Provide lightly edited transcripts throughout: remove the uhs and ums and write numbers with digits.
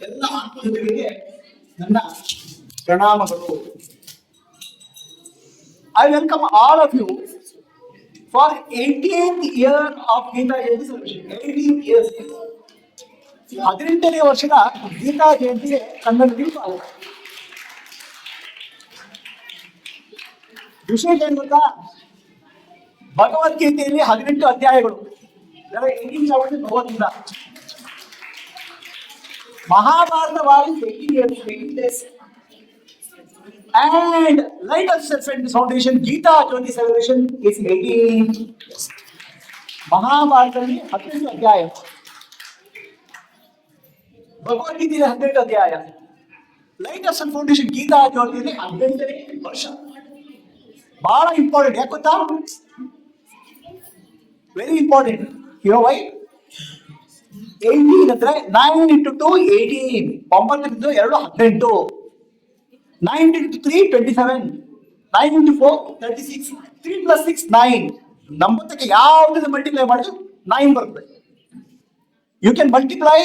ಎಲ್ಲ ಆತ್ಮಜರಿಗೆ ನನ್ನ ಪ್ರಣಾಮಗಳು. I welcome all of you for 18th year of Gita Jayanti celebration. 18 years. 18ನೇ ವರ್ಷದ ಗೀತಾ ಜಯಂತಿಗೆ ಕನ್ನಡದಲ್ಲಿ ಸ್ವಾಗತ. ವಿಶೇಷ ಏನು ಗೊತ್ತಾ? ಭಗವದ್ಗೀತೆಯಲ್ಲಿ 18 ಅಧ್ಯಾಯಗಳು. Bhagavad Gita ಮಹಾಭಾರತವಾಗಿ 18 years, 18 days. And Light of Self-Centered Foundation Gita Jyoti celebration is 18 years. ಮಹಾಭಾರತದಲ್ಲಿ 18 ಅಧ್ಯಾಯ, ಭಗವದ್ಗೀತೆಯಲ್ಲಿ 18 ಅಧ್ಯಾಯ, light of self foundation Gita ಜ್ಯೋತಿಯಲ್ಲಿ 18ನೇ ವರ್ಷ. ಬಹಳ ಇಂಪಾರ್ಟೆಂಟ್. ಯಾಕೆ ಗೊತ್ತಾ? Very important. You know why? 18 ಅಂದ್ರೆ 9 into 2 18. 9 into 2 18. 9 into 3 27. 9 into 4 36. 3 plus 6 9. ನಂಬತ್ತಕ್ಕೆ ಯಾವುದನ್ನು ಮಲ್ಟಿಪ್ಲೈ ಮಾಡಿದ್ರು 9 ಬರುತ್ತೆ. You can multiply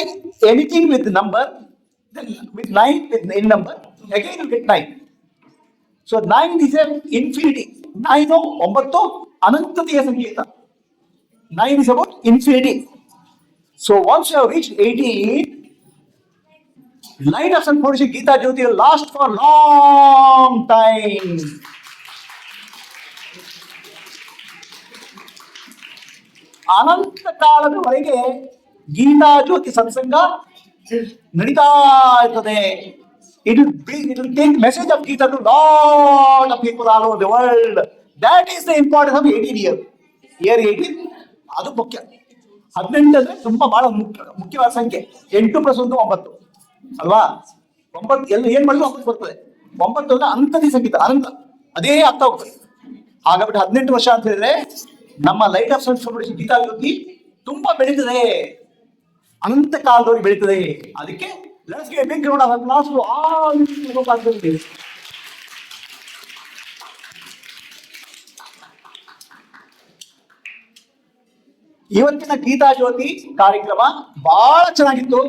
anything with the number, then with 9 with any number, again you get 9. So 9 is an infinity. 9 9 ಅನಂತತೆಯ ಸಂಕೇತ. 9 is about infinity. So once you have reached 18, Light of Sun Foundation Gita Jyoti will last for a long time. ಅನಂತ ಕಾಲದವರೆಗೆ ಗೀತಾ ಜ್ಯೋತಿ ಸತ್ಸಂಗ ನಡೀತಾ ಇರ್ತದೆ. It will take message of Gita to lot of people all over the world. That is the importance of 18 year. Year 18 ಅದು ಮುಖ್ಯ. 18 ಅಂದ್ರೆ ತುಂಬಾ ಬಹಳ ಮುಖ್ಯವಾದ ಸಂಖ್ಯೆ. 8 + 1 9 ಅಲ್ವಾ? 9 ಎಲ್ಲ ಏನ್ ಮಾಡಿದ್ರು 9 ಬರ್ತದೆ. 9 ಅಂದ್ರೆ ಅನಂತದ ಸಂಗೀತ, ಅನಂತ ಅದೇ ಆಗ್ತಾ ಹೋಗ್ತದೆ. ಹಾಗಾಗ್ಬಿಟ್ಟು 18 ವರ್ಷ ಅಂತ ಹೇಳಿದ್ರೆ ನಮ್ಮ light of self foundation Gita Jyoti ತುಂಬಾ ಬೆಳೀತದೆ, ಅನಂತ ಕಾಲದವರೆಗೆ ಬೆಳೀತದೆ. ಅದಕ್ಕೆ let's give a big round of applause to all participants. ಇವತ್ತಿನ ಗೀತಾ ಜ್ಯೋತಿ ಕಾರ್ಯಕ್ರಮ ಬಹಳ ಚೆನ್ನಾಗಿತ್ತು.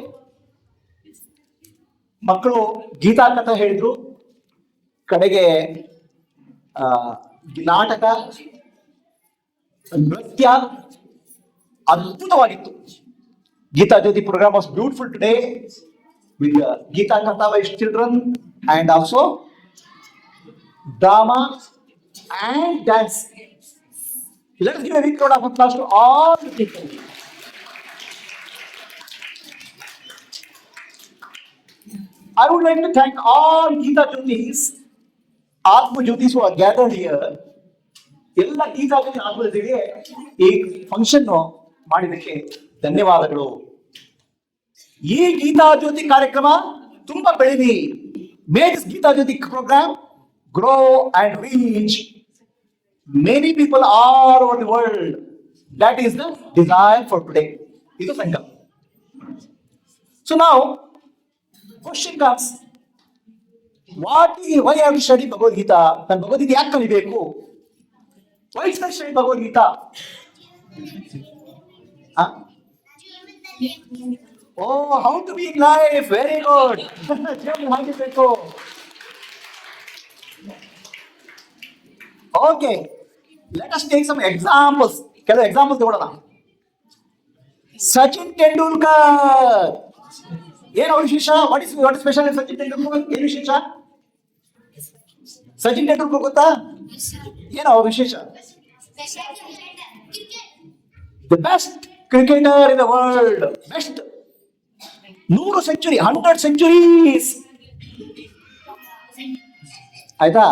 ಮಕ್ಕಳು ಗೀತಾ ಕಥೆ ಹೇಳಿದ್ರು, ಕಡೆಗೆ ನಾಟಕ, ನೃತ್ಯ ಅದ್ಭುತವಾಗಿತ್ತು. ಗೀತಾ ಜ್ಯೋತಿ program was beautiful today with Gita Katha by children and also drama and dance. Let's give a big round of applause to all the people. I would like to thank all Gita Jyotis, Atma Jyotis who are gathered here. ಎಲ್ಲ ಗೀತಾ ಜ್ಯೋತಿ ಆತ್ಮಜೊತೆಗೆ ಈ function ಮಾಡಿದಕ್ಕೆ ಧನ್ಯವಾದಗಳು. ಈ ಗೀತಾ ಜ್ಯೋತಿ ಕಾರ್ಯಕ್ರಮ ತುಂಬಾ ಬೆಳೀಲಿ. May this Gita Jyoti program grow and reach many people all over the world. That is the desire for today. This is Sankar. So now, question comes: why have to study Bhagavad Gita? And Bhagavad Gita ಯಾಕೆ ಕಲಿಬೇಕು? Why should I study Bhagavad Gita? Huh? Oh, how to be in life? Very good. Okay. Let us take some examples. ಕೆಲವು examples ತಗೊಳ್ಳೋಣ. ಸಚಿನ್ ತೆಂಡೂಲ್ಕರ್ ಏನು ವಿಶೇಷ? What is special Sachin Tendulkar? ಏನು ವಿಶೇಷ? ಸಚಿನ್ ತೆಂಡೂಲ್ಕರ್ ಗೊತ್ತಾ? ಏನು ವಿಶೇಷ? The best cricketer in the world. Best 100 century, 100 centuries. ಆಯ್ತಾ?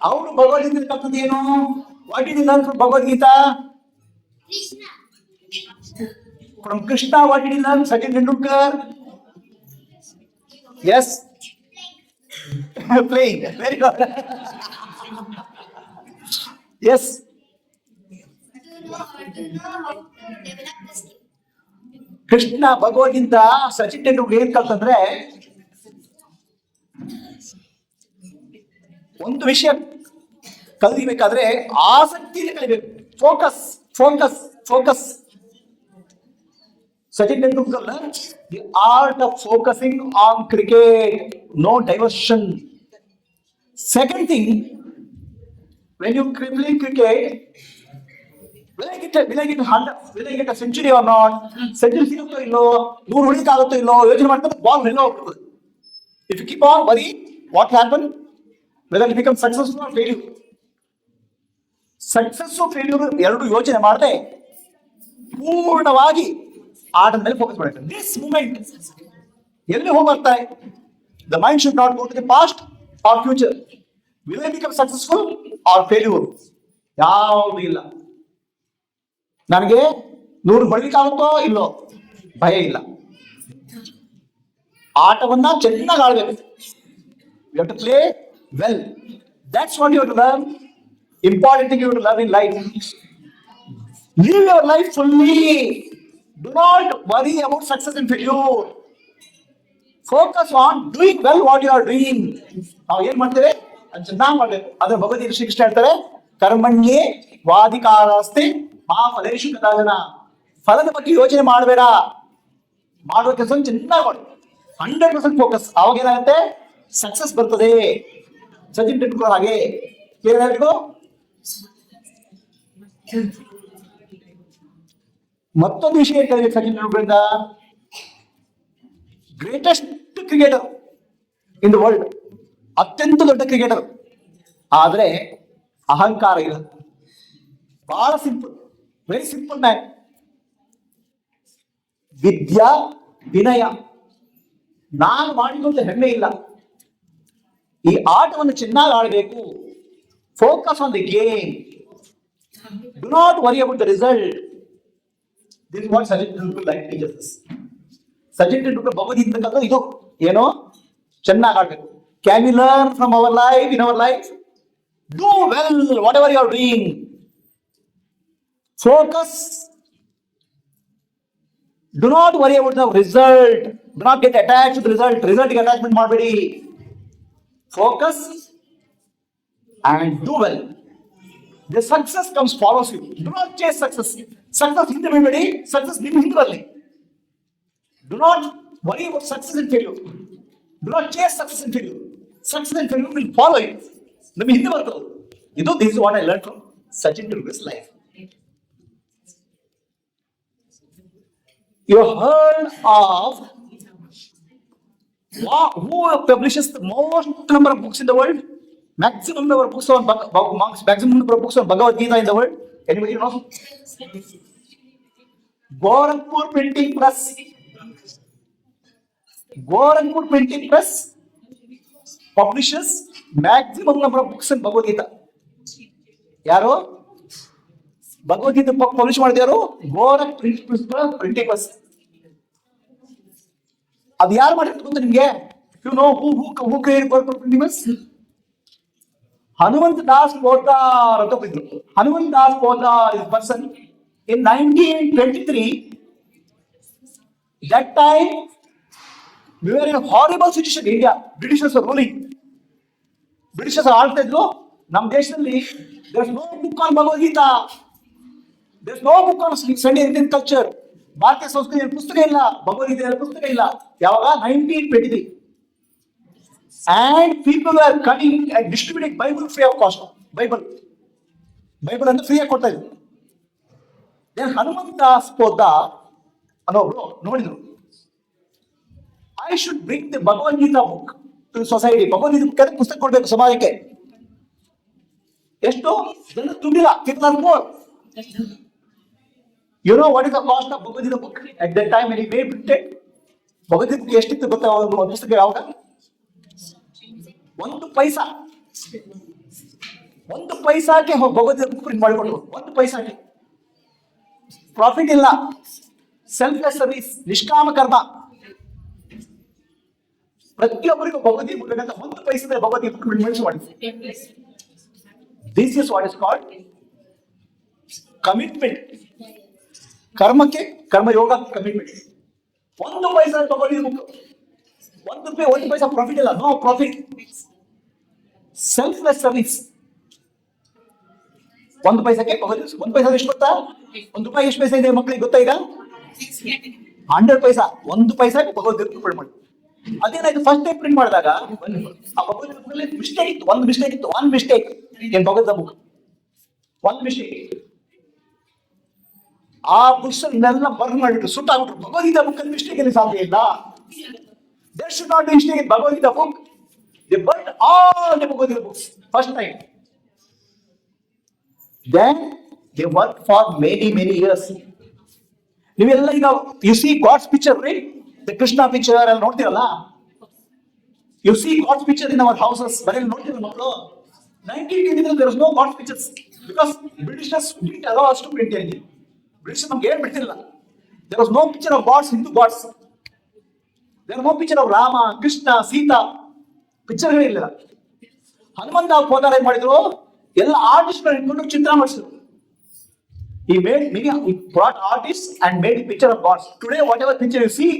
ಅವರು ಭಗವದ್ಗೀತೆ ಕಲ್ತದ್ದು ಏನು? What is learn from Bhagavad Gita? From Krishna. What is learn? Sachin Tendulkar. Yes. Playing. Very good. Yes. Krishna Bhagavad Gita Sachin Tendulkar ಏನ್ ಕಲ್ತಂದ್ರೆ, ಒಂದು ವಿಷಯ ಕಲಿಬೇಕಾದ್ರೆ ಆಸಕ್ತಿಯಿಂದ ಕಲಿಬೇಕು. Focus focus focus. Sachin Tendulkar learned the art of focusing on cricket, no diversion. Second thing, when you play cricket, will I get a century or not? Century ಸಿಗುತ್ತೋ ಇಲ್ಲೋ, 100 ಹೊಡಿಯಕ್ಕಾಗುತ್ತೋ ಇಲ್ಲೋ ಯೋಚನೆ ಮಾಡ್ಕೊಂಡು ಬಾಲ್ ಎಲ್ಲೋ ಹೋಗ್ತದೆ. If you keep on worrying, what will happen? Whether it becomes successful or failure. Success or failure ಎರಡು ಯೋಚನೆ ಮಾಡದೆ ಪೂರ್ಣವಾಗಿ ಆಟದ ಮೇಲೆ ಫೋಕಸ್ ಮಾಡಬೇಕು. ದಿಸ್ ಮೂಮೆಂಟ್ ಎಲ್ಲಿ ಹೋಗ್ಬರ್ತಾರೆ? The mind should not go to the past or future. Will I become successful or failure? ಯಾವುದು ಇಲ್ಲ. ನನಗೆ 100 ಹೊಡಿಲಿಕ್ಕಾಗುತ್ತೋ ಇಲ್ಲೋ ಭಯ ಇಲ್ಲ. ಆಟವನ್ನ ಚೆನ್ನಾಗಿ ಆಡಬೇಕು. You have to play well. That's what you have to learn. Important thing you have to learn in life. Live your life fully. Do not worry about success and failure. Focus on doing well what you are doing. ನಾವು ಏನ್ ಮಾಡ್ತೇವೆ ಅದು ಚೆನ್ನಾಗಿ ಮಾಡ್ಬೇಕು. ಅದ್ರ ಭಗವದ್ಗೀತೆ ಶ್ರೀಕೃಷ್ಣ ಹೇಳ್ತಾರೆ, ಕರ್ಮಣ್ಯೇ ವಾಧಿಕಾರಸ್ತೆ ಮಾ ಫಲೇಷು ಕದಾಚನ. ಫಲದ ಬಗ್ಗೆ ಯೋಚನೆ ಮಾಡಬೇಡ. ಮಾಡುವ ಕೆಲಸ ಚೆನ್ನಾಗಿ ಮಾಡಿ 100% ಫೋಕಸ್. ಅವಾಗ ಏನಾಗುತ್ತೆ? ಸಕ್ಸಸ್ ಬರ್ತದೆ. ಸಚಿನ್ ತೆಂಡೂಲ್ಕರ್ ಹಾಗೆ ಏನಾಗಬೇಕು? ಮತ್ತೊಂದು ವಿಷಯ ಕಲಿಬೇಕು Sachin Tendulkar. Greatest cricketer in the world, ಅತ್ಯಂತ ದೊಡ್ಡ ಕ್ರಿಕೆಟರ್. ಆದರೆ ಅಹಂಕಾರ ಇಲ್ಲ. ಬಹಳ ಸಿಂಪಲ್, ವೆರಿ ಸಿಂಪಲ್ ಮ್ಯಾನ್. ವಿದ್ಯಾ ವಿನಯ. ನಾನು ಮಾಡಿಕೊಂಡು ಹೆಮ್ಮೆ ಇಲ್ಲ. ಈ ಆಟವನ್ನು ಚೆನ್ನಾಗಿ ಆಡಬೇಕು. Focus on the game. Do not worry about the result. This is what Sachin Tendulkar like teaches us. Sachin Tendulkar Bhagavad Gita ಇದು ಏನೋ ಚೆನ್ನಾಗಿ ಆಡಬೇಕು. Can we learn from our life, in our life? Do well whatever you are doing. Focus. Do not worry about the result. Do not get attached to the result. Result ಗೆ attachment ಮಾಡಬೇಡಿ. Focus and do well. The success comes follows you. Do not chase success. Success ಹಿಂದೆ ಬೀಳಬೇಡಿ. Success ನಿಮ್ಮ ಹಿಂದೆ ಬರಲಿ. Do not worry about success and failure. Do not chase success and failure. Success and failure will follow you. ನಿಮ್ಮ ಹಿಂದೆ ಬರ್ತದೆ. ಇದು this is what I learned from Sachin Tendulkar's life. You heard of who publishes the most number of books in the world? Maximum number of books on maximum number of books on Bhagavad Gita in the world. Anybody know? Gorakhpur Printing Press. Gorakhpur Printing Press publishes maximum number of books on Bhagavad Gita. ಯಾರು ಭಗವದ್ಗೀತೆ publish ಮಾಡಿದ್ಯಾರು? Gorakh printing press. ಅದು ಯಾರು ಮಾಡಿದ್ರು ಗೊತ್ತಾ ನಿಮ್ಗೆ? You know who created Gorakh printing press? Hanuman Das Poddar ಅಂತ ಇದ್ರು. Hanuman Das Poddar is person in 1923. That time we were in a horrible situation in India. Britishers were ruling. Britishers ಆಳ್ತಾ ಇದ್ರು ನಮ್ಮ ದೇಶದಲ್ಲಿ. There is no book on Bhagavad Gita. There is no book on Indian culture. ಭಾರತೀಯ ಸಂಸ್ಕೃತಿಯ ಪುಸ್ತಕ ಇಲ್ಲ, ಭಗವದ್ಗೀತೆಯ ಪುಸ್ತಕ ಇಲ್ಲ. ಯಾವಾಗ? 1923. And people were coming and distributing Bible free of cost. Bible ಅಂದ್ರೆ ಫ್ರೀ ಆಗಿ ಕೊಡ್ತಾ ಇದ್ರು. Then Hanuman Das Poddar ಅನ್ನೋರು ನೋಡಿದ್ರು, I should bring the Bhagavad Gita book to the society. Bhagavad Gita book ಅದಕ್ಕೆ ಪುಸ್ತಕ ಕೊಡ್ಬೇಕು ಸಮಾಜಕ್ಕೆ. ಎಷ್ಟು ಜನ ದುಡ್ಡಿಲ್ಲ. People are poor. You know what is the cost of Bhagavad Gita book at that time when he made printed? Bhagavad Gita book ಎಷ್ಟಿತ್ತು ಗೊತ್ತಾ? ಒಂದು ಪುಸ್ತಕ ಯಾವಾಗ? 1 ಪೈಸಾ. 1 ಪೈಸಾಕ್ಕೆ ಭಗವದ್ಗೀತೆ ಬುಕ್ ಪ್ರಿಂಟ್ ಮಾಡಿಕೊಟ್ರು. 1 ಪೈಸಾಕ್ಕೆ. ಪ್ರಾಫಿಟ್ ಇಲ್ಲ. ಸೆಲ್ಫ್ಲೆಸ್ ಸರ್ವಿಸ್, ನಿಷ್ಕಾಮ ಕರ್ಮ. ಪ್ರತಿಯೊಬ್ಬರಿಗೂ ಭಗವದ್ಗೀತೆ ಬುಕ್ ಅಂತ 1 ಪೈಸದ ಭಗವದ್ಗೀತೆ ಬುಕ್ ಪ್ರಿಂಟ್ ಮಾಡಿ. This is what is called commitment. ಕರ್ಮಕ್ಕೆ ಕರ್ಮಯೋಗ commitment. 1 paisa Bhagavad Gita book. 1 paisa profit ಇಲ್ಲ. No profit. Selfless service. 1 ಪೈಸಾಕ್ಕೆ 1 ಪೈಸಾ ಎಷ್ಟು ಗೊತ್ತಾ? 1 ರೂಪಾಯಿ ಎಷ್ಟು ಪೈಸಾ ಇದೆ ಮಕ್ಕಳಿಗೆ ಗೊತ್ತಾ? ಈಗ 100 ಪೈಸಾ, 1 ಪೈಸಾ ಭಗವದ್ಗೀತೆ ಪ್ರಿಂಟ್ ಮಾಡಿ. ಅದೇನಾಯ್ತು, ಫಸ್ಟ್ ಟೈಮ್ ಪ್ರಿಂಟ್ ಮಾಡಿದಾಗ ಆ ಭಗವದ್ಗೀತೆಯಲ್ಲಿ ಮಿಸ್ಟೇಕ್ ಇತ್ತು, ಒಂದು ಮಿಸ್ಟೇಕ್ ಏನ್ ಭಗವದ್ಗೀತಾ ಬುಕ್, ಒಂದು ಮಿಸ್ಟೇಕ್. ಆ ಬುಕ್ಸ್ ನೆಲ್ಲ ಬರ್ನ್ ಮಾಡಿಬಿಟ್ರು, ಸುಟ್ಟಾಗ್ಬಿಟ್ರು. ಭಗವದ್ಗೀತಾ ಬುಕ್ ಅಲ್ಲಿ ಮಿಸ್ಟೇಕ್ ಅಲ್ಲಿ ಸಾಧ್ಯ ಇಲ್ಲ. There should not be mistake in Bhagavad Gita book. They burn all the Bhagavad Gita books first time. Then they work for many years. ನೀವೆಲ್ಲ ಈಗ ಯು ಸಿ ಗಾಡ್ಸ್ ಪಿಕ್ಚರ್, ರೀ ದ ಕೃಷ್ಣ ಪಿಕ್ಚರ್ ಎಲ್ಲ ನೋಡ್ತೀರಲ್ಲ, you see God's picture in our houses, ಮನೇಲಿ ನೋಡ್ತೀರ ಮಕ್ಕಳು. 1923 there was no God's pictures because Britishers didn't allow us to print anything. British ನಮ್ಗೆ ಏನ್ ಬಿಡ್ತಿರಲಿಲ್ಲ. There was no picture of gods, Hindu gods. There was no picture of Rama, Krishna, Sita. ಪಿಕ್ಚರ್ಗಳೇ ಇಲ್ಲ. ಹನುಮಂತರಾವ್ ಪೋದಾರ ಏನ್ ಮಾಡಿದ್ರು, ಎಲ್ಲ artist ಇಟ್ಕೊಂಡು ಚಿತ್ರ ಮಾಡಿಸಿದ್ರು. He brought artists and made a picture of gods. Today, whatever picture you see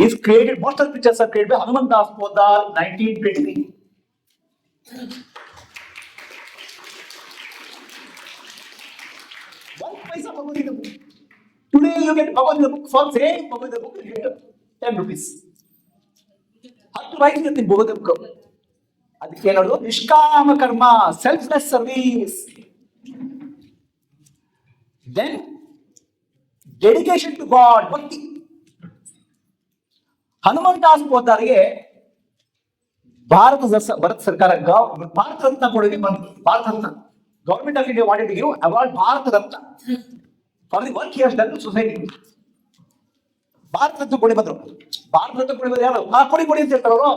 is created, most of the pictures are created by Hanumantas Poddar, 1923. One paisa Bhagavad book. Today you get Bhagavad book for same Bhagavad book, you get 10 rupees. ಹತ್ತು ರೂಪಾಯಿ ಸಿಗುತ್ತೆ Bhagavad book. ಅದಕ್ಕೆ ಏನೋದು ನಿಷ್ಕಾಮ ಕರ್ಮ, selfless service. Then dedication to God, ಭಕ್ತಿ. ಹನುಮಂತಾಸ್ ಪೋದಾರಿಗೆ ಭಾರತ ಸರ್ಕಾರ ಭಾರತ ರತ್ನ ಕೊಡುಗೆ ಬಂತು. Bharat Ratna, government of India wanted to give award Bharat Ratna for the work he has done to society. Bharat Ratna ಕೊಡಿ ಬಂದ್ರು. ಭಾರತ ರತ್ನ ಕೊಡಿ ಬಂದ್ರೆ ಯಾರು ಕೊಡಿ ಅಂತ ಹೇಳ್ತಾರೆ ಅವರು.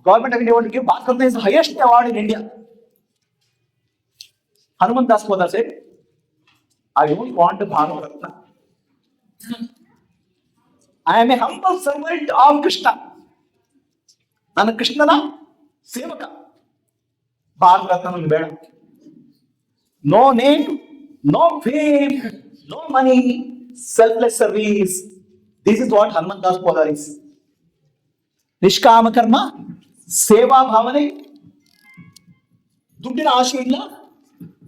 Government of India wanted to give Bharat Ratna is the highest award in India. Hanumantas Poddar said, I don't want Bhanu Ratna. I am a humble servant of Krishna. ನಾನು ಕೃಷ್ಣನ ಸೇವಕ. ಭಾರತ ರತ್ನ ನನಗೆ ಬೇಡ. No name, no fame, no money, selfless service. This is what Hanumantas Poddar is. ನಿಷ್ಕಾಮ ಕರ್ಮ, ಸೇವಾ ಭಾವನೆ, ದುಡ್ಡಿನ ಆಶೆ ಇಲ್ಲ,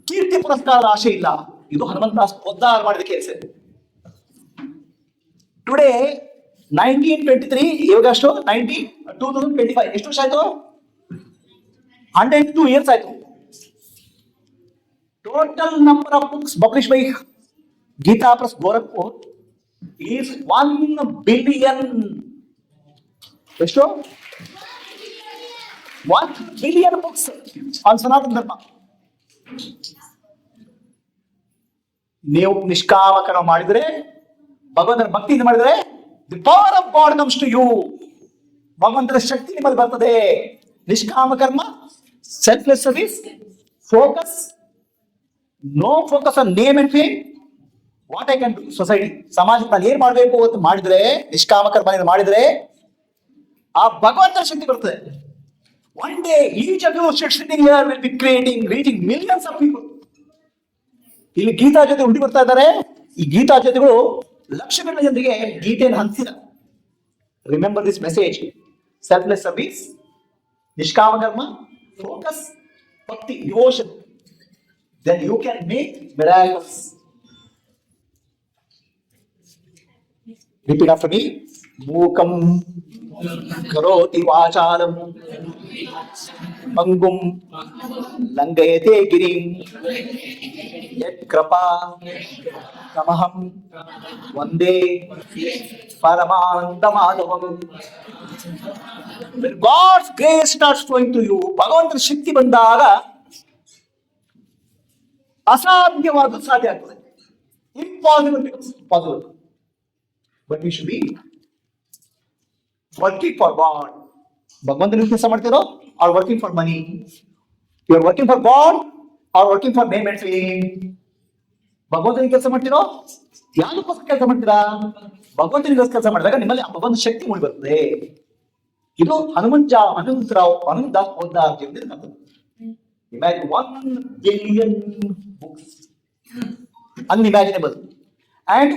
ಕೀರ್ತಿ ಪುರಸ್ಕಾರದ ಆಶೆ ಇಲ್ಲ. ಇದು ಹನುಮಂತಾಸ್ ಪೋದ್ದಾರ್ ಮಾಡಿದ ಕೆಲಸ. ಟುಡೇ 1923, ಇವಾಗ ಅಷ್ಟು 2025, ಎಷ್ಟು ವರ್ಷ ಆಯ್ತು? 102 years ಆಯ್ತು. Total number of books publish by Gita press Gorakhpur is 1 billion. ಎಷ್ಟು? 1 billion books ಆನ್ ಸನಾತನ ಧರ್ಮ. ನೀವು ನಿಷ್ಕಾಮ ಕರ್ಮ ಮಾಡಿದ್ರೆ, ಭಗವಂತನ ಭಕ್ತಿಯಿಂದ ಮಾಡಿದ್ರೆ, the power of God comes to you. ಭಗವಂತನ ಶಕ್ತಿ ನಿಮ್ಮಲ್ಲಿ ಬರ್ತದೆ. ನಿಷ್ಕಾಮ ಕರ್ಮ, selfless service, focus, no focus on name and fame. What I can do society, ಸಮಾಜಕ್ಕೆ ನಾನು ಏನ್ ಮಾಡಬೇಕು ಅಂತ ಮಾಡಿದ್ರೆ, ನಿಷ್ಕಾಮ ಕರ್ಮ ಮಾಡಿದ್ರೆ ಆ ಭಗವಂತನ ಶಕ್ತಿ ಬರ್ತದೆ. One day, each of you sitting here will be reaching millions of people. ಇಲ್ಲಿ ಗೀತಾ ಜೊತೆ ಹುಟ್ಟಿ ಬರ್ತಾ ಇದ್ದಾರೆ. ಈ ಗೀತಾ ಜೊತೆಗಳು ಲಕ್ಷಗಳ ಜನರಿಗೆ ಗೀತೆಯನ್ನು ಹಂಚಿದ. Remember this message: selfless service, ನಿಷ್ಕಾಮ ಕರ್ಮ, ಫೋಕಸ್, ಭಕ್ತಿ, devotion. Then you can make miracles. Repeat after me. ಮೂಕಂ ಕರೋತಿ ವಾಚಾಲಂ ಮಂಗುಂ ಲಂಘಯತೆ ಗಿರಿಂ ಯತ್ಕೃಪಾ ತಮಹಂ Vande ಪರಮಾನಂದಮಾಧವಂ. When God's grace starts flowing to you, ಭಗವಂತನ ಶಕ್ತಿ ಬಂದಾಗ ಅಸಾಧ್ಯವಾದ ಸಾಧ್ಯ ಆಗ್ತದೆ. Impossible becomes possible. But we should be working for God. ಭಗವಂತನ ಕೆಲಸ ಮಾಡ್ತಿರೋ or working for money? You are working for God or working for name and fame? ಭಗವಂತನ ಕೆಲಸ ಮಾಡ್ತಿರೋ, ಯಾವ್ದಕ್ಕೋಸ್ಕರ ಕೆಲಸ ಮಾಡ್ತೀರಾ? ಭಗವಂತನಿಗೋಸ್ಕರ ಕೆಲಸ ಮಾಡಿದಾಗ ನಿಮ್ಮಲ್ಲಿ ಭಗವಂತ ಶಕ್ತಿ ಮೂಡಿ ಬರ್ತದೆ. ಇದು ಹನುಮಂತಾಸ್ ಪೋದ್ದಾರ್ ಜೀವನದಲ್ಲಿ. Imagine 1 billion books, unimaginable, and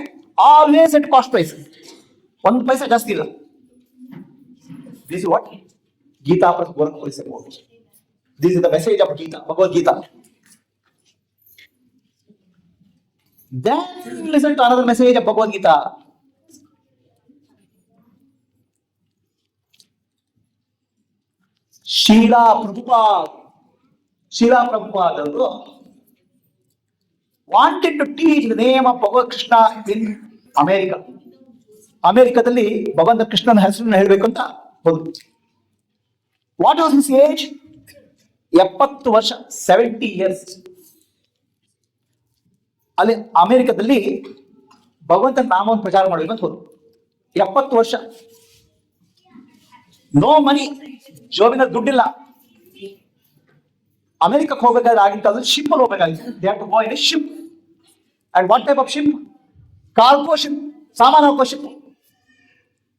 always at cost price. 1 paisa ಜಾಸ್ತಿ ಇಲ್ಲ. This is what Gita Press Gorakhpur is about. This is the message of Gita, Bhagavad Gita. Then listen to another message of Bhagavad Gita. Srila Prabhupada wanted to teach the name of Bhagavad Krishna in America. ಅಮೆರಿಕದಲ್ಲಿ ಭಗವಂತ ಕೃಷ್ಣನ ಹೆಸರನ್ನು ಹೇಳಬೇಕು ಅಂತ ಹೋದ್ರು. What was his age? 70 ವರ್ಷ, 70 years. ಅಲ್ಲಿ ಅಮೆರಿಕದಲ್ಲಿ ಭಗವಂತನ ನಾಮವನ್ನು ಪ್ರಚಾರ ಮಾಡಬೇಕು ಅಂತ ಹೋದ್ರು. 70 ವರ್ಷ. ನೋ ಮನಿ, ಜೋಬಿನ ದುಡ್ಡಿಲ್ಲ. ಅಮೆರಿಕಕ್ಕೆ ಹೋಗಬೇಕಾದ್ರೆ ಆಗಿನ ಕಾಲದಲ್ಲಿ ಶಿಪ್ ಅಲ್ಲಿ ಹೋಗಬೇಕಾಗಿತ್ತು. They have to go in a ship. And what type of ship? Cargo ship, ಸಾಮಾನು ಹಾಕೋ ಶಿಪ್.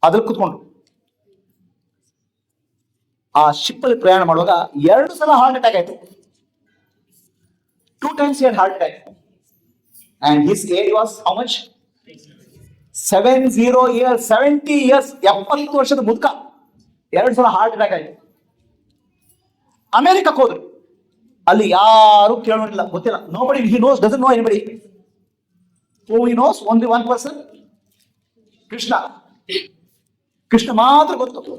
ಅದ್ರಲ್ಲಿ ಕುತ್ಕೊಂಡು ಆ ಶಿಪ್ ಅಲ್ಲಿ ಪ್ರಯಾಣ ಮಾಡುವಾಗ 2 ಸಲ ಹಾರ್ಟ್ ಅಟ್ಯಾಕ್ ಆಯ್ತು. 2 times he had heart attack. And his age was how much? 70 years, 70 years, 70 ವರ್ಷದ ಮುದುಕ. 2 ಸಲ ಹಾರ್ಟ್ ಅಟ್ಯಾಕ್ ಆಯ್ತು. ಅಮೆರಿಕಕ್ಕೆ ಹೋದ್ರು. ಅಲ್ಲಿ ಯಾರು ಕೇಳೋದಿಲ್ಲ, ಗೊತ್ತಿಲ್ಲ. Nobody he knows, doesn't know anybody. Who he knows? Only one person, Krishna ಮಾತ್ರ ಗೊತ್ತು.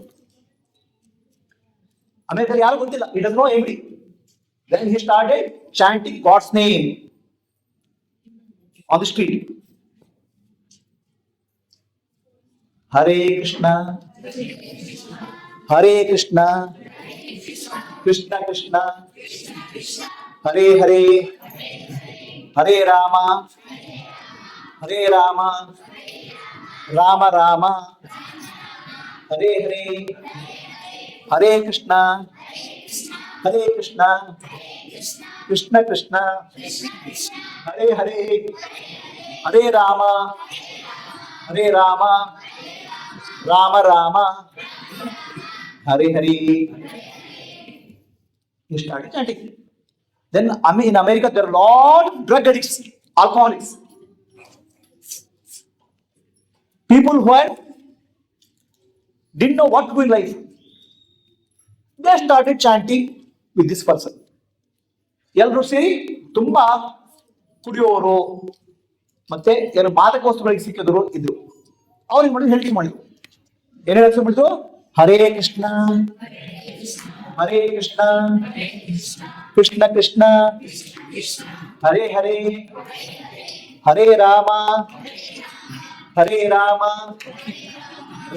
ಅಮೆರಿಕದಲ್ಲಿ ಯಾರು ಗೊತ್ತಿಲ್ಲ. He doesn't know anybody. Then he started chanting God's name on the street. Hare Krishna, Hare Krishna, Krishna Krishna, Hare Hare, Hare Rama, Hare Rama, Rama Rama, Hare Hare, Hare Krishna, Hare Krishna, Krishna Krishna, Hare Hare, Hare Rama, Hare Rama, Rama Rama, Hare Hare. He started chanting. Then in America there are a lot of drug addicts, alcoholics, people who didn't know what to do in life. They started chanting with this person. ಎಲ್ಲರೂ ಸೇರಿ ತುಂಬಾ ಕುಡಿಯೋರು ಮತ್ತೆ ಏನು ಮಾದಕ ವಸ್ತುಗಳಿಗೆ ಸಿಕ್ಕಿದ್ರು ಇದ್ರು. ಅವ್ರಿಗೆ ಮಾಡಿ ಹೇಳ್ತಿ ಮಾಡಿದ್ರು. ಏನೇನು ಹೆಸರು ಮಾಡಿದ್ರು? ಹರೇ ಕೃಷ್ಣ, ಹರೇ ಕೃಷ್ಣ, ಕೃಷ್ಣ ಕೃಷ್ಣ, ಹರೇ ಹರೇ, ಹರೇ ರಾಮ, ಹರೇ ರಾಮ,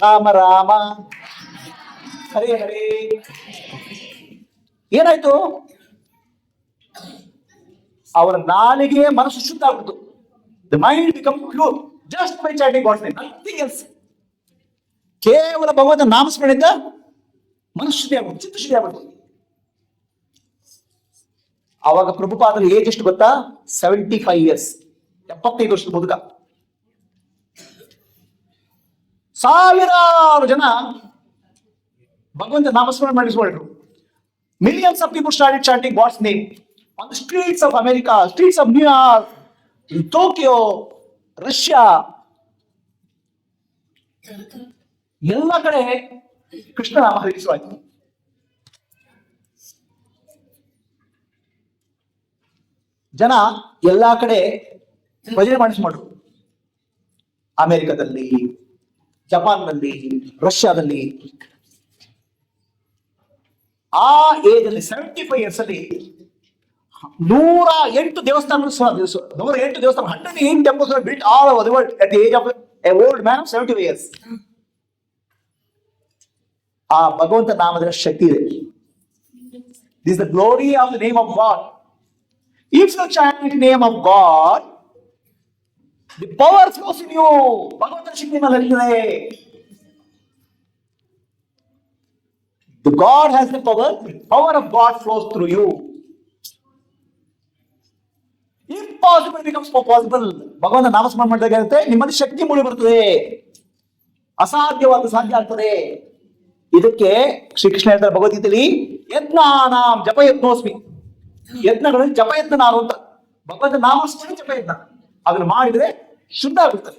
ರಾಮ ರಾಮ, ಹರೇ ಹರೇ. ಏನಾಯ್ತು? ಅವರ ನಾಲಿಗೆ ಮನಸ್ಸು ಶುದ್ಧ ಆಗ್ಬಿಡ್ತು. The mind become pure just by chanting God's name, nothing else. ಕೇವಲ ಭಗವಂತ ನಾಮಸ್ಮರಣೆಯಿಂದ ಮನಸ್ಸು ಶುದ್ಧಿ ಆಗ್ಬಿಡ್ತು, ಚಿತ್ತ ಶುದ್ಧಿ ಆಗ್ಬಿಡ್ತು. ಅವಾಗ ಪ್ರಭುಪಾದರ ಏಜ್ ಎಷ್ಟು ಗೊತ್ತಾ? 75 years, 75 ವರ್ಷದ ಮುದುಕ. ಸಾವಿರಾರು ಜನ ಭಗವಂತ ನಾಮಸ್ಮರಣೆ ಮಾಡಿಸ್ಕೊಂಡ್ರು. Millions of people started chanting God's name on the streets of America, streets of New York, Tokyo, Russia. ಎಲ್ಲ ಕಡೆ ಕೃಷ್ಣ ನಾಮ ಹರಿಸುವಾಯ್ತು. ಜನ ಎಲ್ಲಾ ಕಡೆ ಭಜನೆ ಮಾಡಿಸ್ಕೊಂಡ್ರು. ಅಮೆರಿಕದಲ್ಲಿ, ಜಪಾನ್ನಲ್ಲಿ, ರಷ್ಯಾದಲ್ಲಿ. ಆ ಏಜ್ ಅಲ್ಲಿ 75 years ಅಲ್ಲಿ 108 ದೇವಸ್ಥಾನ, 108 temples were built all over the world at the age of a old man of 75 years. ಆ ಭಗವಂತ ನಾಮದ ಶಕ್ತಿ ಇದೆ. This is the glory of the name of God. If you chant the name of God, the power flows in you. ಭಗವಂತನ ಶಕ್ತಿ ಮೇಲೆ ಹರಿಯುತ್ತದೆ. The God has the power of God flows through you. Impossible becomes possible. ಭಗವಂತ ನಾಮಸ್ಮರಣೆ ಮಾಡಿದಾಗ ಇರುತ್ತೆ, ನಿಮ್ಮಲ್ಲಿ ಶಕ್ತಿ ಮೂಡಿ ಬರ್ತದೆ, ಅಸಾಧ್ಯವಾದ ಸಾಧ್ಯ ಆಗ್ತದೆ. ಇದಕ್ಕೆ ಶ್ರೀಕೃಷ್ಣ ಹೇಳ್ತಾರೆ ಭಗವದ್ಗೀತೆಯಲ್ಲಿ, ಯಜ್ಞಾನಾಂ ಜಪಯತ್ನೋಸ್ಮಿ. ಯಜ್ಞಗಳಲ್ಲಿ ಜಪಯತ್ನ ನಾನು ಅಂತ. ಭಗವಂತ ನಾಮಸ್ಮರಣೆ ಜಪಯತ್ನ, ಅದನ್ನು ಮಾಡಿದ್ರೆ ಶುದ್ಧ ಆಗುತ್ತದೆ.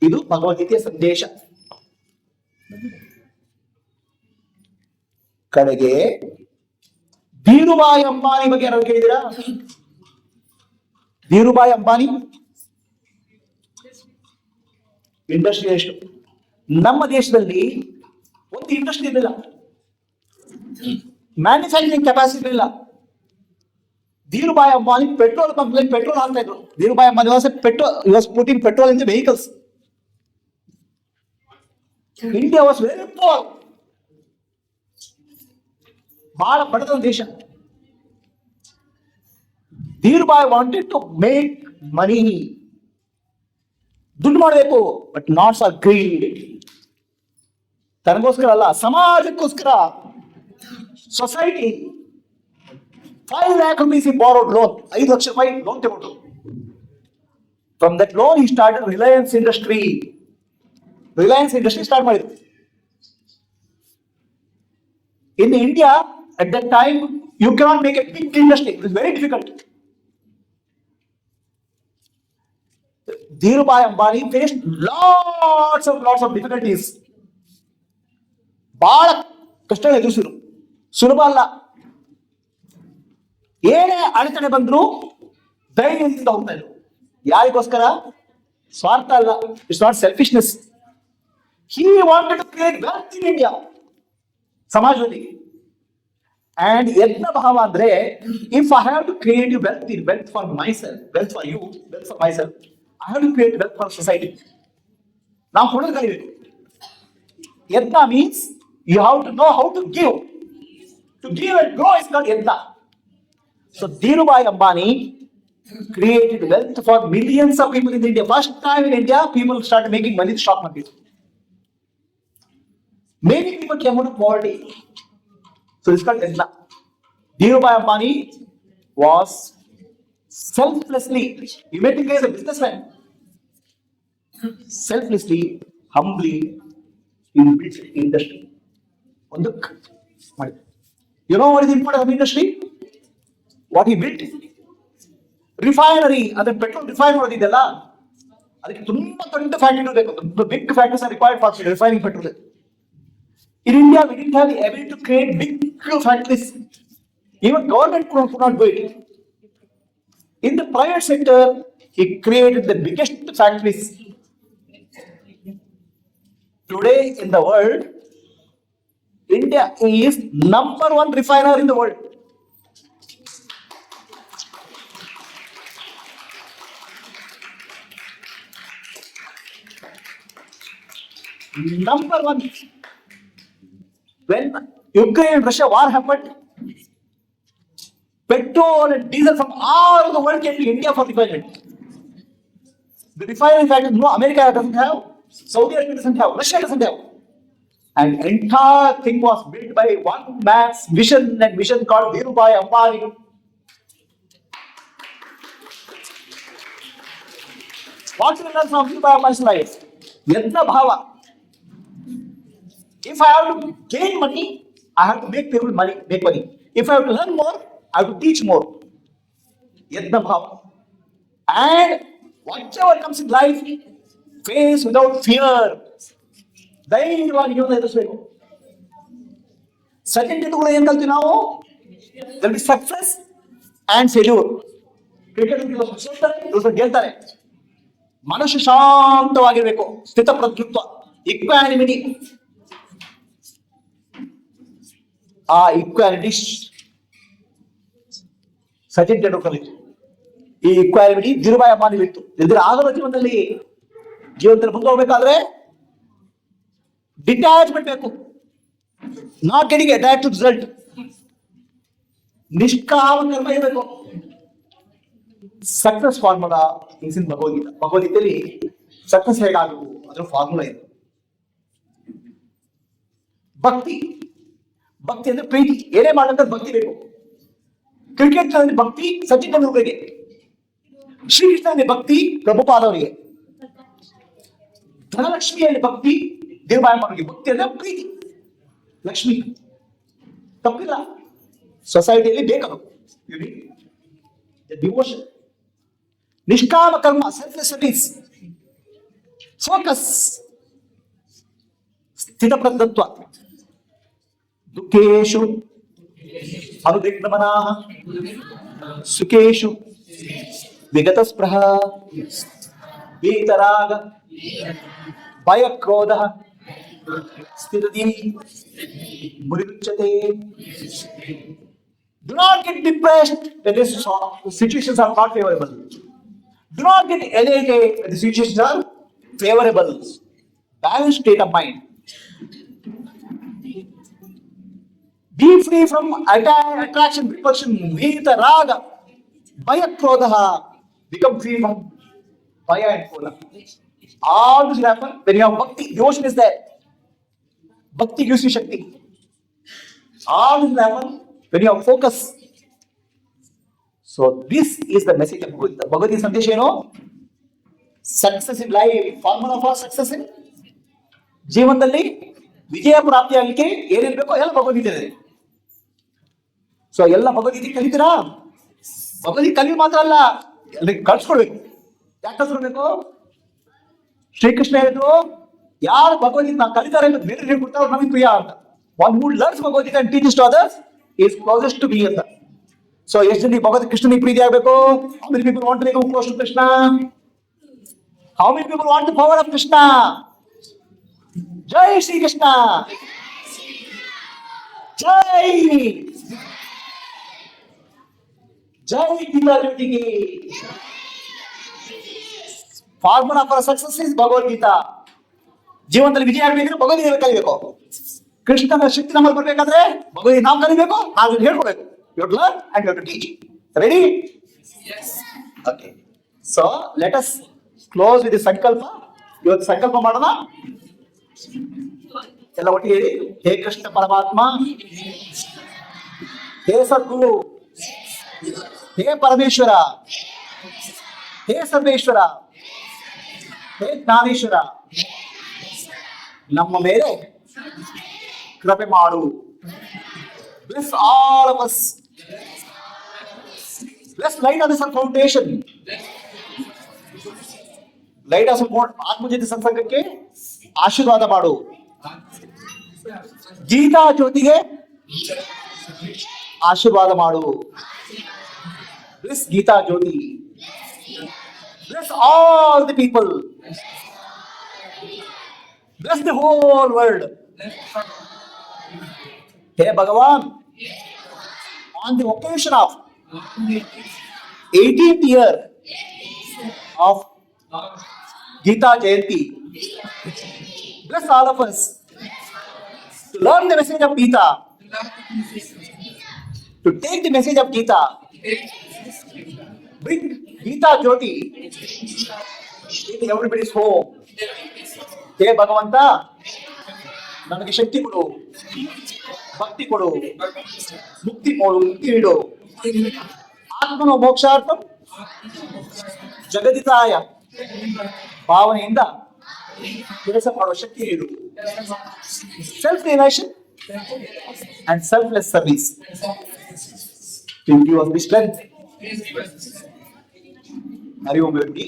ಇದು ಭಗವದ್ಗೀತೆಯ ಸಂದೇಶ. ಕಡೆಗೆ ಧೀರುಭಾಯಿ ಅಂಬಾನಿ ಬಗ್ಗೆ ಯಾರು ಕೇಳಿದಿರಾ? ಧೀರುಭಾಯಿ ಅಂಬಾನಿ ಇಂಡಸ್ಟ್ರಿ ಎಷ್ಟು? ನಮ್ಮ ದೇಶದಲ್ಲಿ ಒಂದು ಇಂಡಸ್ಟ್ರಿ ಇರಲಿಲ್ಲ, ಮ್ಯಾನುಫ್ಯಾಕ್ಚರಿಂಗ್ ಕೆಪಾಸಿಟಿ ಇಲ್ಲ. ಧೀರುಭಾಯಿ ಅಂಬಾನಿ ಪೆಟ್ರೋಲ್ ಬಂಕ್ಗಳಲ್ಲಿ ಪೆಟ್ರೋಲ್ ಹಾಕ್ತಾ ಇದ್ರು. Dhirubhai Ambani was putting petrol in the vehicles. India was very poor, ಬಹಳ ಬಡತನ ದೇಶ. Dhirubhai wanted to make money, ದುಡ್ಡು ಮಾಡಬೇಕು, ಬಟ್ ನಾಟ್ ಫಾರ್ ಗ್ರೀಡ್. ತನಗೋಸ್ಕರ ಅಲ್ಲ, ಸಮಾಜಕ್ಕೋಸ್ಕರ. Society 5 lakh rupees he borrowed loan, 5 lakh ರೂಪಾಯಿ ಲೋನ್ ತಗೊಂಡು. From that loan he started Reliance Industry. Reliance Industry start ಮಾಡಿದ್ರು. In India at that time you cannot make a big industry, it is very difficult. Dhirubhai Ambani faced lots of difficulties. ಬಹಳ ಕಷ್ಟಗಳು ಎದುರಿಸಿದ್ರು, ಸುಲಭ ಅಲ್ಲ. ಏನೇ ಅಡೆತಡೆ ಬಂದ್ರು ಧೈರ್ಯದಿಂದ ಹೋಗ್ತಾ ಇದ್ರು. ಯಾರಿಗೋಸ್ಕರ? ಸ್ವಾರ್ಥ ಅಲ್ಲ, it's not selfishness. He wanted to create wealth in India, ಸಮಾಜದಲ್ಲಿ. ಅಂಡ್ ಯತ್ನ ಭಾವ ಅಂದ್ರೆ, if I have to create wealth for myself, wealth for you, wealth for myself, I have to create wealth for society. ನಾವು ಕೊಡೋದು ಕಲಿಬೇಕು. ಯತ್ನ means you have to know how to give. To give and grow is not yatna. So Dhirubhai Ambani created wealth for millions of people in India. First time in India, people started making money in the stock market. Many people came out of poverty. So it's called yatna. Dhirubhai Ambani was selflessly, you may think he is a businessman, selflessly, humbly, he built industry. You know what is the importance of industry? What he built? Refinery. Adhe petrol refine modidella, adike tumba dodda factory irebeku. The big factories are required for refining petrol. In India we didn't have the ability to create big factories. Even government could not do it. In the private sector he created the biggest factories. Today in the world, India is number 1 refiner in the world. Number 1. When Ukraine and Russia war happened, petrol and diesel from all over the world came to India for refinement. The refining factory, no, America doesn't have, Saudi Arabia doesn't have, Russia doesn't have. And entire thing was built by one man's vision and mission called Dhirubhai Ambani. What we learn from Dhirubhai Ambani's life? Yatna bhava. If I have to gain money, I have to make people make money. If I have to learn more, I have to teach more. Yatna bhava. And whatever comes in life, face without fear. ಧೈರ್ಯವಾಗಿ ಜೀವನ ಎದುರಿಸಬೇಕು. ಸಚಿನ್ ತೆಂಡೂಲ್ಕರ್ ಏನ್ ಕಲ್ತೀವಿ ನಾವು? There be success and failure. Cricket ಗೆಲ್ತಾರೆ. ಮನಸ್ಸು ಶಾಂತವಾಗಿರ್ಬೇಕು, ಸ್ಥಿತಪ್ರಜ್ಞತ್ವ, equanimity. ಆ ಇಕ್ವಾನಿಟಿ ಸಚಿನ್ ತೆಂಡೂಲ್ಕರ್ ಇತ್ತು. ಈ ಇಕ್ವಾನಿಮಿಟಿ ಧೀರುಭಾಯಿ ಅಂಬಾನಿ ಇತ್ತು. ಇದರ ಆಗದ ಜೀವನದಲ್ಲಿ ಮುಂದೆ ಹೋಗ್ಬೇಕಾದ್ರೆ ಡಿಟ್ಯಾಚ್ಮೆಂಟ್ ಬೇಕು, not getting attach to result. ನಿಷ್ಕಾಮ ಕರ್ಮ ಇರಬೇಕು. Success formula is in Bhagavad Gita. ಭಗವದ್ಗೀತೆಯಲ್ಲಿ ಸಕ್ಸಸ್ ಹೇಗಾಗಬೇಕು ಅದರ ಫಾರ್ಮುಲಾ ಇದೆ. ಭಕ್ತಿ ಅಂದ್ರೆ ಪ್ರೀತಿ. ಏನೇ ಮಾಡಂತ ಭಕ್ತಿ ಬೇಕು. ಕ್ರಿಕೆಟ್ ನಲ್ಲಿ ಭಕ್ತಿ ಸಚಿನ್ ತೆಂಡೂಲ್ಕರ್ಗೆ, ಶ್ರೀಕೃಷ್ಣನಲ್ಲಿ ಭಕ್ತಿ ಪ್ರಭುಪಾದ ಅವರಿಗೆ, ಧನಲಕ್ಷ್ಮಿಯಲ್ಲಿ ಭಕ್ತಿ ಧೀರುಭಾಯಿ ಅಂಬಾನಿಗೆ. ಭಕ್ತಿ ಅಂದ್ರೆ ಪ್ರೀತಿ, ಲಕ್ಷ್ಮಿ, ತಪ್ಪಿಲ್ಲ. ಸೊಸೈಟಿಯಲ್ಲಿ ಬೇಕದು ಡಿವೋಷನ್. ನಿಷ್ಕಾಮ ಕರ್ಮ, ಸೆಲ್ಫ್ಲೆಸ್ ಸರ್ವಿಸ್, ಫೋಕಸ್, ಸ್ಥಿತಪ್ರಜ್ಞತ್ವ. ದುಃಖೇಶು ಅನುದಿಗ್ನಮನಾಃ ಸುಖೇಶು ವಿಗತ ಸ್ಪೃಹ ವೀತರಾಗ ಭಯ ಕ್ರೋಧ ಸ್ಥಿರದಿ ಮುರಿರುಚ್ಯತೆ. Do not get depressed when the situations are not favorable. Do not get elated when the situations are favorable. Balanced state of mind. Be free from attraction, repulsion, vita, raga, bhaya, krodha. Become free from bhaya and krodha. All this will happen when you have bhakti. Devotion is there. Bhakti gives you shakti. All this will happen when you have focus. So this is the message of Bhagavad Gita. Bhagavad Gita ಸಂದೇಶ ಏನು? Success in life. Formula for success in ಜೀವನದಲ್ಲಿ ವಿಜಯ ಪ್ರಾಪ್ತಿ ಆಗಲಿಕ್ಕೆ ಏನೇನು ಬೇಕೋ ಎಲ್ಲ ಭಗವದ್ಗೀತೆ ಇದೆ. So ಎಲ್ಲ ಭಗವದ್ಗೀತೆ ಕಲಿತೀರಾ? ಭಗವದ್ಗೀತೆ ಕಲಿ ಮಾತ್ರ ಅಲ್ಲ, ಎಲ್ರಿಗೆ ಕಳ್ಸ್ಕೊಡ್ಬೇಕು. ಯಾಕೆ ಕಳ್ಸ್ಕೊಡ್ಬೇಕು? ಶ್ರೀಕೃಷ್ಣ ಹೇಳಿದ್ರು, ಯಾರು ಭಗವದ್ಗೀತೆ ನಾವು ಕಲಿತಾರೆ ಅಂತ ಬೇರೆ ಹೇಳ್ಕೊಡ್ತಾರೆ ನಮಗೆ ಪ್ರಿಯ ಅಂತ. One who learns Bhagavad-Gita and teaches to others is closest to me ಅಂತ. ಸೊ ಎಷ್ಟು ಜನ ಭಗವದ್ ಕೃಷ್ಣನಿಗೆ ಪ್ರೀತಿ ಆಗಬೇಕು? How many people want to become close to Krishna? How many people want the power of Krishna? Jai Shri Krishna! Jai! Jai Gita Jyoti ki! Formula for success is Bhagavad Gita. ಜೀವನದಲ್ಲಿ ವಿಜಯ ಆಗಬೇಕಂದ್ರೆ ಭಗವದ್ಗೀತೆ ಕಲಿಬೇಕು. ಕೃಷ್ಣನ ಶಕ್ತಿ ನಮ್ಮಲ್ಲಿ ಬರ್ಬೇಕಾದ್ರೆ ಭಗವದ್ಗೀತೆ ನಾವು ಕಲಿಬೇಕು, ನಾವು ಹೇಳ್ಕೊಬೇಕು. You have to learn and you have to teach. Ready? Yes. Okay. So let us close with the sankalpa. ಇವತ್ತು ಸಂಕಲ್ಪ ಮಾಡೋಣ. ಎಲ್ಲ ಒಟ್ಟಿಗೆ ಹೇಳಿ. ಹೇ ಕೃಷ್ಣ ಪರಮಾತ್ಮ, ಹೇ ಸದ್ಗುರು, ಹೇ ಪರಮೇಶ್ವರ, ಹೇ ಸರ್ವೇಶ್ವರ, ಹೇ ಜ್ಞಾನೇಶ್ವರ, ನಮ್ಮ ಮೇಲೆ ಕೃಪೆ ಮಾಡು. Bless all of us. Bless light on this foundation. Light of Atmajyoti ಸತ್ಸಂಗಕ್ಕೆ ಆಶೀರ್ವಾದ ಮಾಡು. ಗೀತಾ ಜ್ಯೋತಿಗೆ ಆಶೀರ್ವಾದ ಮಾಡು. Bless Geetha Jyothi. Bless all the people. Bless the whole world. Hey Bhagavan, on the occasion of 18th year of Gita Jayanti, bless all of us to learn the message of Gita, to take the message of Gita, bring Gita Jyoti into everybody's home. Hey Bhagavanta, ನನಗೆ ಶಕ್ತಿ ಕೊಡು, ಭಕ್ತಿ ಕೊಡು, ಮುಕ್ತಿ ಕೊಡು, ಮುಕ್ತಿ ನೀಡು. ಆತ್ಮನೋ ಮೋಕ್ಷಾರ್ಥಂ ಜಗದಿತಾಯ ಭಾವನೆಯಿಂದ ಕೆಲಸ ಮಾಡುವ ಶಕ್ತಿ ನೀಡು. Self realisation and selfless service to give us the strength. Hari Om Yogi.